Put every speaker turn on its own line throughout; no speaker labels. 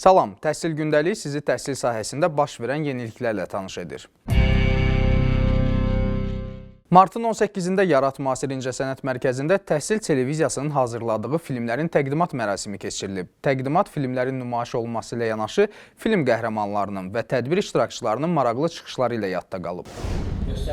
Salam, Təhsil Gündəliyi sizi təhsil sahəsində baş verən yeniliklərlə tanış edir. Martın 18-də Yarat Müasir İncəsənət Mərkəzində Təhsil Televiziyasının hazırladığı filmlərin təqdimat mərasimi keçirilib. Təqdimat filmlərin nümayiş olunması ilə yanaşı film qəhrəmanlarının və tədbir iştirakçılarının maraqlı çıxışları ilə yadda qalıb.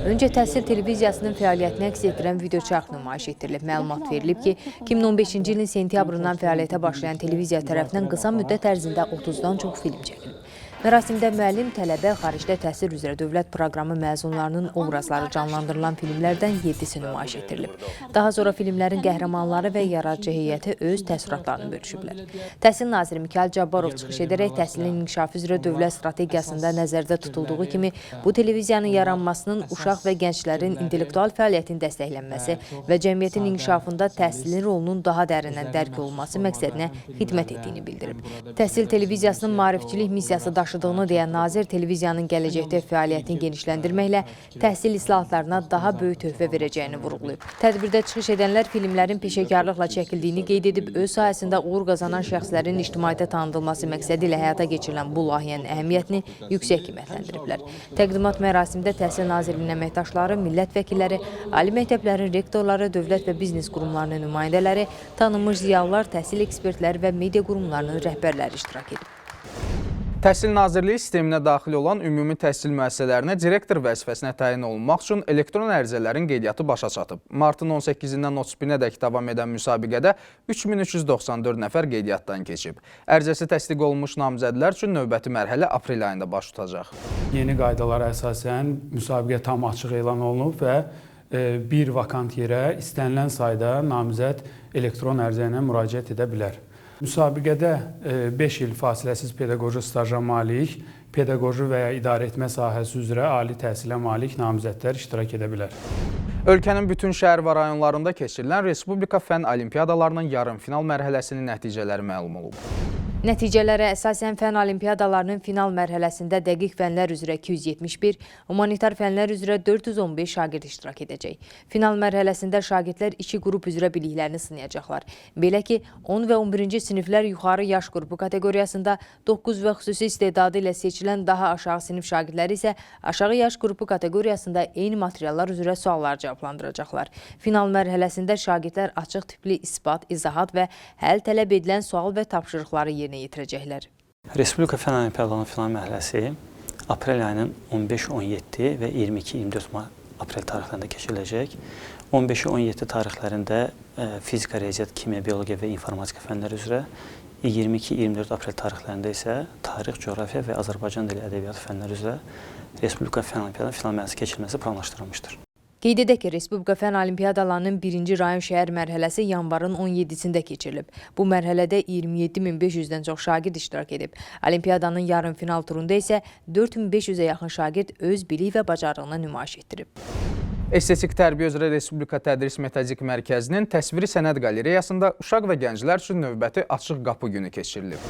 Öncə Təhsil Televiziyasının fəaliyyətini əks etdirən videoçarx nümayiş etdirilib. Məlumat verilib ki, 2015-ci ilin sentyabrından fəaliyyətə başlayan televiziya tərəfindən qısa müddət ərzində 30-dan çox film çəkilib. Mərasimdə müəllim, tələbə, xaricdə təhsil üzrə dövlət proqramı məzunlarının obrazları canlandırılan filmlərdən 7-si nümayiş etdirilib. Daha sonra filmlərin qəhrəmanları və yaradıcı heyəti öz təəssüratlarını bölüşüblər. Təhsil naziri Mikayıl Cabbarov çıxış edərək təhsilin inkişafı üzrə dövlət strategiyasında nəzərdə tutulduğu kimi bu televiziyanın yaranmasının uşaq və gənclərin intellektual fəaliyyətin dəstəklənməsi və cəmiyyətin inkişafında təhsilin rolunun daha dərindən dərk olunması məqsədinə xidmət etdiyini bildirib. Təhsil televiziyasının maarifçilik missiyası daşıdığını deyən nazir televiziyanın gələcəkdə fəaliyyətini genişləndirməklə təhsil islahatlarına daha böyük töhfə verəcəyini vurğulayıb. Tədbirdə çıxış edənlər filmlərin peşəkarlıqla çəkildiyini qeyd edib, öz sahəsində uğur qazanan şəxslərin ictimaiyyətə tanıdılması məqsədi ilə həyata keçirilən bu layihənin əhəmiyyətini yüksək qiymətləndiriblər. Təqdimat mərasimində Təhsil Nazirliyinin əməkdaşları, millət vəkilləri, ali məktəblərin rektorları, dövlət və biznes qurumlarının nümayəndələri, tanınmış ziyalılar, təhsil ekspertləri və media qurumlarının rəhbərləri iştirak edib.
Təhsil Nazirliyi sisteminə daxil olan ümumi təhsil müəssisələrinə direktor vəzifəsinə təyin olunmaq üçün elektron ərizələrin qeydiyyatı başa çatıb. Martın 18-dən 31-nədək davam edən müsabiqədə 3394 nəfər qeydiyyatdan keçib. Ərizəsi təsdiq olunmuş namizədlər üçün növbəti mərhələ aprel ayında baş tutacaq.
Yeni qaydalara əsasən müsabiqə tam açıq elan olunub və bir vakant yerə istənilən sayda namizəd elektron ərizə ilə müraciət edə bilər. Müsabiqədə 5 il fasiləsiz pedaqoji staja malik, pedaqoji və ya idarəetmə sahəsi üzrə ali təhsilə malik namizədlər iştirak edə bilər.
Ölkənin bütün şəhər və rayonlarında keçirilən Respublika Fənn Olimpiadalarının yarımfinal mərhələsinin nəticələri məlum olub.
Nəticələrə əsasən fənn olimpiadalarının final mərhələsində dəqiq fənlər üzrə 271, humanitar fənlər üzrə 415 şagird iştirak edəcək. Final mərhələsində şagirdlər 2 qrup üzrə biliklərini sınayacaqlar. Belə ki, 10 və 11-ci siniflər yuxarı yaş qrupu kateqoriyasında, 9 və xüsusi istedadı ilə seçilən daha aşağı sinif şagirdləri isə aşağı yaş qrupu kateqoriyasında eyni materiallar üzrə suallar cavablandıracaqlar. Final mərhələsində şagirdlər açıq tipli isbat, izahat və həll tələb edilən sual və tapşırıqları yerinə yetirəcəklər.
Respublika Fənn Olimpiadalarının final mərhələsi aprel ayının 15-17 və 22-24 aprel tarixlərində keçiriləcək. 15-17 tarixlərində fizika, riyaziyyat, kimya, biologiya və informatika fənləri üzrə, 22-24 aprel tarixlərində isə tarix, coğrafiya və Azərbaycan dili ədəbiyyatı fənləri üzrə Respublika Fənn Olimpiadalarının final mərhələsi keçirilməsi planlaşdırılmışdır.
Qeyd edək ki, Respublika Fənn Olimpiadalarının 1-ci rayon şəhər mərhələsi yanvarın 17-sində keçirilib. Bu mərhələdə 27500-dən çox şagird iştirak edib. Olimpiadanın yarım final turunda isə 4500-ə yaxın şagird öz bilik və bacarığını nümayiş etdirib.
Estetik tərbiyə üzrə Respublika Tədris Metodik Mərkəzinin təsviri sənət qalereyasında uşaq və gənclər üçün növbəti açıq qapı günü keçirilib.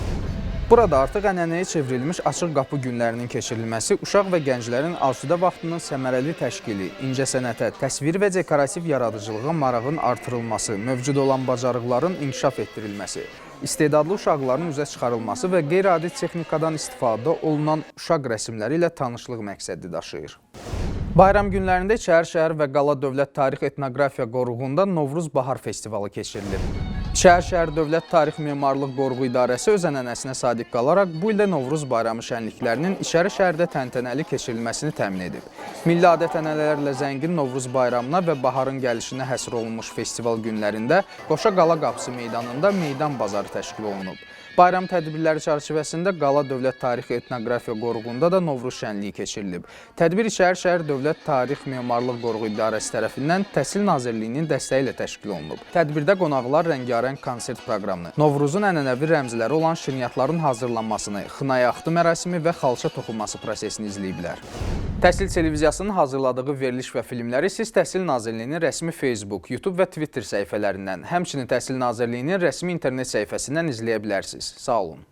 Burada artıq ənənəyə çevrilmiş açıq qapı günlərinin keçirilməsi uşaq və gənclərin asudə vaxtının səmərəli təşkili, incəsənətə, təsvir və dekorativ yaradıcılığa marağın artırılması, mövcud olan bacarıqların inkişaf etdirilməsi, istedadlı uşaqların üzə çıxarılması və qeyri-adi texnikadan istifadə olunan uşaq rəsmləri ilə tanışlıq məqsədi daşıyır. Bayram günlərində İçərişəhər və Qala Dövlət Tarix Etnografiya Qoruğunda Novruz Bahar Festivalı keçirilib. İçərişəhər Dövlət Tarix Memarlıq Qoruğu İdarəsi öz ənənəsinə sadiq qalaraq bu ildə Novruz bayramı şənliklərinin İçərişəhərdə təntənəli keçirilməsini təmin edib. Milli adət-ənənələrlə zəngin Novruz bayramına və baharın gəlişinə həsr olunmuş festival günlərində Qoşa Qala Qapısı meydanında meydan bazarı təşkil olunub. Bayram tədbirləri çərçivəsində Qala Dövlət Tarix Etnografiya Qoruğunda da Novruz şənliyi keçirilib. Tədbir İçərişəhər Dövlət Tarix Memarlıq Qoruğu İdarəsi tərəfindən Təhsil Nazirliyinin dəstəyi ilə təşkil olunub. Tədbirdə qonaqlar rəngarəng konsert proqramını, Novruzun ənənəvi rəmzləri olan şirniyyatların hazırlanmasını, xınayaxtı mərasimi və xalça toxunması prosesini izləyiblər. Təhsil Televiziyasının hazırladığı veriliş və filmləri siz Təhsil Nazirliyinin rəsmi Facebook, YouTube və Twitter səhifələrindən, həmçinin Təhsil Nazirliyinin rəsmi internet səhifəsindən izləyə bilərsiniz. Sağ olun.